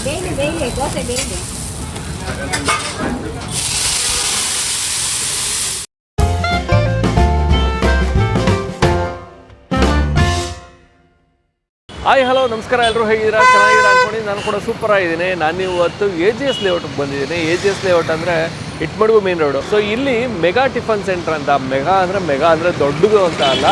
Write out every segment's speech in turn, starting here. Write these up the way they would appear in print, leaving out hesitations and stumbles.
ಬೇಳೆ ದೋಸೆ ಬೇಳೆ. Hi hello ನಮಸ್ಕಾರ, ಎಲ್ಲರೂ ಹೇಗಿದ್ದೀರಾ? ಚೆನ್ನಾಗಿದ್ದೀರಾ ಅಂದ್ಕೊಂಡು ನಾನು ಕೂಡ ಸೂಪರ್ ಆಗಿದ್ದೀನಿ. ನಾನು ಇವತ್ತು AGS ಲೇಔಟ್ಗೆ ಬಂದಿದ್ದೀನಿ. AGS ಲೇಔಟ್ ಅಂದರೆ ಇಟ್ಮಡ್ಗು ಮೇನ್ ರೋಡು. ಸೊ ಇಲ್ಲಿ ಮೆಗಾ ಟಿಫನ್ ಸೆಂಟರ್ ಅಂತ, ಮೆಗಾ ಅಂದರೆ ದೊಡ್ಡದು ಅಂತ ಅಲ್ಲ,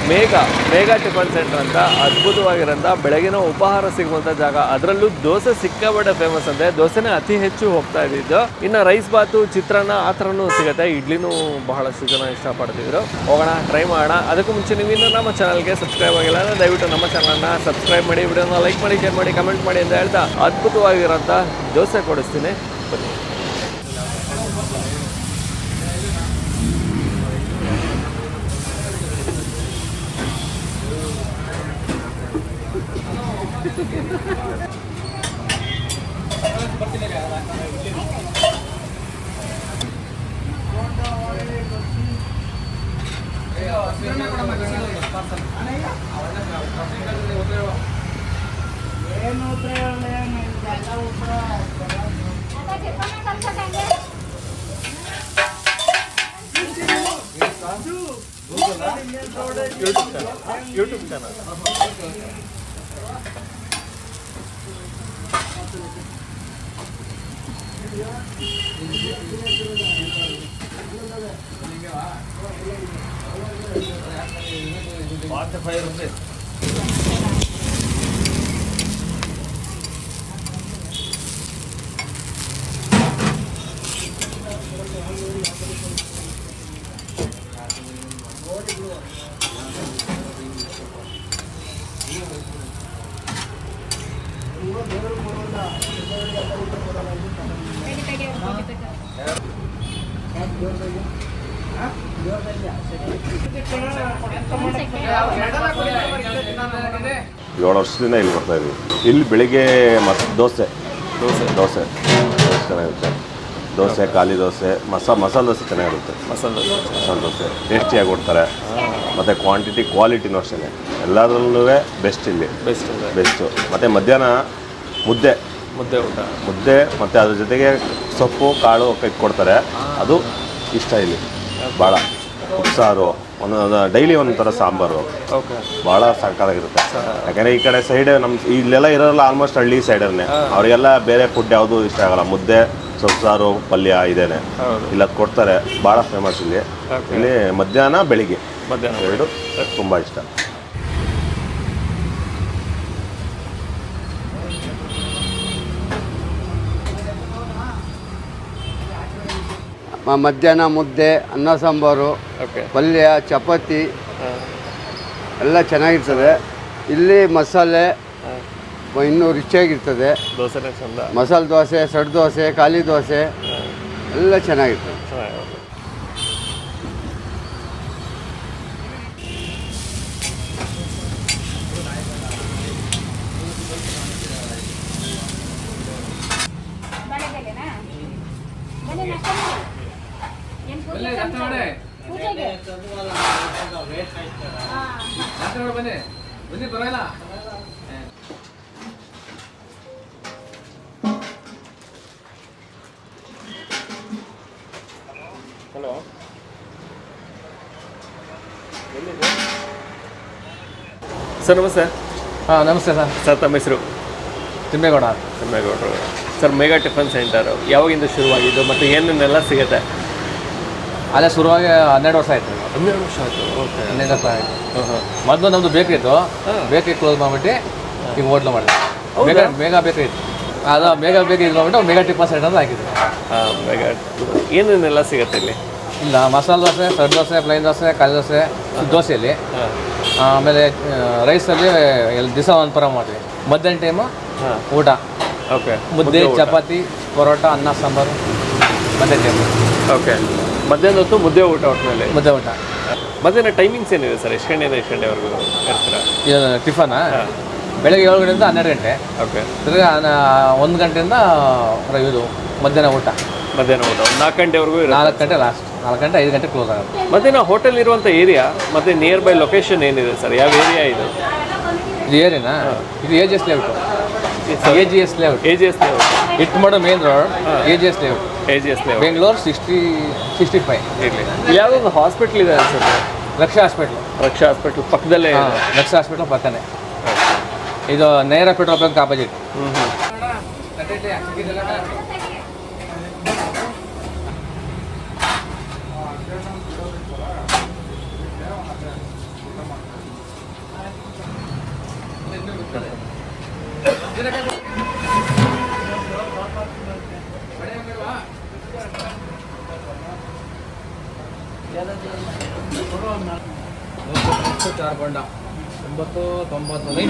ಮೇಗಾ ಟಿಫನ್ ಸೆಂಟರ್ ಅಂತ ಅದ್ಭುತವಾಗಿರೋಂಥ ಬೆಳಗಿನ ಉಪಹಾರ ಸಿಗುವಂಥ ಜಾಗ. ಅದರಲ್ಲೂ ದೋಸೆ ಸಿಕ್ಕಾಪಟ್ಟೆ ಫೇಮಸ್ ಅಂತೆ. ದೋಸೆನೇ ಅತಿ ಹೆಚ್ಚು ಹೋಗ್ತಾ ಇದ್ದಿದ್ದು. ಇನ್ನು ರೈಸ್ ಬಾತು, ಚಿತ್ರಾನ್ನ ಆ ಥರನೂ ಸಿಗುತ್ತೆ. ಇಡ್ಲಿನೂ ಬಹಳಷ್ಟು ಜನ ಇಷ್ಟಪಡ್ತಿದ್ರು. ಹೋಗೋಣ, ಟ್ರೈ ಮಾಡೋಣ. ಅದಕ್ಕೂ ಮುಂಚೆ ನೀವು ಇನ್ನೂ ನಮ್ಮ ಚಾನಲ್ಗೆ ಸಬ್ಸ್ಕ್ರೈಬ್ ಆಗಿಲ್ಲ ಅಂದರೆ ದಯವಿಟ್ಟು ನಮ್ಮ ಚಾನಲ್ನ ಸಬ್ಸ್ಕ್ರೈಬ್ ಮಾಡಿ, ವಿಡಿಯೋನ ಲೈಕ್ ಮಾಡಿ, ಶೇರ್ ಮಾಡಿ, ಕಮೆಂಟ್ ಮಾಡಿ ಅಂತ ಹೇಳ್ತಾ ಅದ್ಭುತವಾಗಿರೋಂಥ ದೋಸೆ ಕೊಡಿಸ್ತೀನಿ, ಬನ್ನಿ. YouTube channel ₹45. ಏಳು ವರ್ಷದಿಂದ ಇಲ್ಲಿ ಬರ್ತಾ ಇದ್ವಿ. ಇಲ್ಲಿ ಬೆಳಿಗ್ಗೆ ದೋಸೆ ಚೆನ್ನಾಗಿರುತ್ತೆ. ದೋಸೆ, ಖಾಲಿ ದೋಸೆ, ಮಸಾಲೆ ದೋಸೆ ಚೆನ್ನಾಗಿರುತ್ತೆ. ಮಸಾಲೆ ದೋಸೆ ಟೇಸ್ಟಿಯಾಗಿ ಕೊಡ್ತಾರೆ. ಮತ್ತು ಕ್ವಾಲಿಟಿನೂ ಅಷ್ಟೇ. ಎಲ್ಲದರಲ್ಲೂ ಬೆಸ್ಟ್ ಇಲ್ಲಿ, ಬೆಸ್ಟು. ಮತ್ತು ಮಧ್ಯಾಹ್ನ ಮುದ್ದೆ ಮತ್ತು ಅದ್ರ ಜೊತೆಗೆ ಸೊಪ್ಪು ಕಾಳು ಕೊಡ್ತಾರೆ. ಅದು ಇಷ್ಟ ಇಲ್ಲಿ ಭಾಳ. ಉಪ್ಸಾರು, ಒಂದೊಂದು ಡೈಲಿ ಒಂದೊಂಥರ ಸಾಂಬಾರು, ಭಾಳ ಸಾಕಾಗಿರುತ್ತೆ. ಯಾಕಂದರೆ ಈ ಕಡೆ ಸೈಡ್ ಇಲ್ಲೆಲ್ಲ ಇರೋಲ್ಲ, ಆಲ್ಮೋಸ್ಟ್ ಹಳ್ಳಿ ಸೈಡನ್ನೇ. ಅವರಿಗೆಲ್ಲ ಬೇರೆ ಫುಡ್ ಯಾವುದು ಇಷ್ಟ ಆಗಲ್ಲ. ಮುದ್ದೆ, ಸೊಪ್ಸಾರು, ಪಲ್ಯ ಇದೇನೆ ಇಲ್ಲ ಕೊಡ್ತಾರೆ. ಭಾಳ ಫೇಮಸ್ ಇಲ್ಲಿ ಮಧ್ಯಾಹ್ನ ಬೆಳಿಗ್ಗೆ ಎರಡು ತುಂಬ ಇಷ್ಟ. ಮಧ್ಯಾಹ್ನ ಮುದ್ದೆ, ಅನ್ನ ಸಾಂಬಾರು, ಪಲ್ಯ, ಚಪಾತಿ ಎಲ್ಲ ಚೆನ್ನಾಗಿರ್ತದೆ. ಇಲ್ಲಿ ಮಸಾಲೆ ಇನ್ನೂ ರಿಚಾಗಿರ್ತದೆ. ಮಸಾಲೆ ದೋಸೆ, ಸಡ್ ದೋಸೆ, ಖಾಲಿ ದೋಸೆ ಎಲ್ಲ ಚೆನ್ನಾಗಿರ್ತದೆ. ಹಲೋ, ಸರ್ ನಮಸ್ತೆ. ನಮಸ್ತೆ ಸರ್. ಸರ್ ತಮ್ಮ ಹೆಸರು? ತಿಮ್ಮೇಗೌಡರು ಸರ್. ಮೆಗಾ ಟಿಫನ್ ಸೆಂಟರು ಯಾವಾಗಿಂದ ಶುರುವಾಗಿದ್ದು ಮತ್ತು ಏನೇನೆಲ್ಲ ಸಿಗುತ್ತೆ? ಅಲ್ಲೇ ಶುರುವಾಗಿ 12 ವರ್ಷ ಆಯಿತು. 12 ವರ್ಷ ಆಯಿತು. ಓಕೆ, 12 ವರ್ಷ ಆಯಿತು. ಮೊದಲು ನಮ್ಮದು ಬೇಕ್ರಿ ಇತ್ತು. ಬೇಕ್ರಿ ಕ್ಲೋಸ್ ಮಾಡಿಬಿಟ್ಟು ಈಗ ಹೋಟ್ಲು ಮಾಡಿದೆ. ಮೇಗಾ ಬೇಕ್ರಿ ಇತ್ತು. ಅದು ಮೇಗಾ ಬೇಕ್ರಿ ಇದು ಮಾಡಿಬಿಟ್ಟು ಮೆಗಾ ಟಿಫನ್ ಸೆಂಟರ್ ಅಂತ ಹಾಕಿದ್ರು. ಮೆಗಾ ಏನೇನೆಲ್ಲ ಸಿಗುತ್ತೆ ಇಲ್ಲಿ? ಇಲ್ಲ, ಮಸಾಲೆ ದೋಸೆ, ಸಡ್ ದೋಸೆ, ಪ್ಲೈನ್ ದೋಸೆ, ಖಾಲಿ ದೋಸೆ, ದೋಸೆಯಲ್ಲಿ. ಆಮೇಲೆ ರೈಸಲ್ಲಿ ದಿವಸ ಒಂದು ಪರ ಮಾಡ್ತೀವಿ. ಮಧ್ಯಾಹ್ನ ಟೈಮು ಊಟ. ಓಕೆ, ಮುದ್ದೆ, ಚಪಾತಿ, ಪರೋಟ, ಅನ್ನ ಸಾಂಬಾರು ಮಧ್ಯಾಹ್ನ ಟೈಮು. ಓಕೆ, ಮಧ್ಯಾಹ್ನ ಹೊತ್ತು ಮುದ್ದೆ ಊಟ. ಒಟ್ಟಿನಲ್ಲಿ ಮುದ್ದೆ ಊಟ. ಮಧ್ಯಾಹ್ನ ಟೈಮಿಂಗ್ಸ್ ಏನಿದೆ ಸರ್? ಎಷ್ಟು ಗಂಟೆಯಿಂದ ಎಷ್ಟು ಗಂಟೆವರೆಗೂ ಇರ್ತೀರಾ? ಇದು ಟಿಫನಾ ಬೆಳಗ್ಗೆ 7 ಗಂಟೆಯಿಂದ 12 ಗಂಟೆ. ಓಕೆ. ತಿರ್ಗಿ 1 ಗಂಟೆಯಿಂದ ಇದು ಮಧ್ಯಾಹ್ನ ಊಟ. ಮಧ್ಯಾಹ್ನ ಊಟ 4 ಗಂಟೆವರೆಗೂ ಇರುತ್ತೆ. 4 ಗಂಟೆ ಲಾಸ್ಟ್, 4 ಗಂಟೆ 5 ಗಂಟೆ ಕ್ಲೋಸ್ ಆಗುತ್ತೆ. ಮತ್ತೆ ನಾವು ಹೋಟೆಲ್ ಇರುವಂಥ ಏರಿಯಾ ಮತ್ತು ನಿಯರ್ ಬೈ ಲೊಕೇಶನ್ ಏನಿದೆ ಸರ್, ಯಾವ ಏರಿಯಾ ಇದು? ಇದು ಏರಿನಾ? ಇದು AGS layout. AGS layout. AGS layout. Ittamadu main road, AGS layout. AGS layout. Bengaluru 65 ಇರಲಿ. ಯಾವುದೊಂದು ಹಾಸ್ಪಿಟ್ಲ್ ಇದೆ ಅನ್ಸುತ್ತೆ, ರಕ್ಷಾ ಹಾಸ್ಪಿಟ್ಲು. ರಕ್ಷಾ ಹಾಸ್ಪಿಟ್ಲ್ ಪಕ್ಕದಲ್ಲೇ ಇದೆ. ರಕ್ಷಾ ಹಾಸ್ಪಿಟ್ಲ್ ಪಕ್ಕನೇ. ಇದು ನೇರ ಪೆಟ್ರೋಲ್ ಬಂಕ್ ಆಪೋಸಿಟ್. ಚಾರ್ಕೊಂಡ 90 90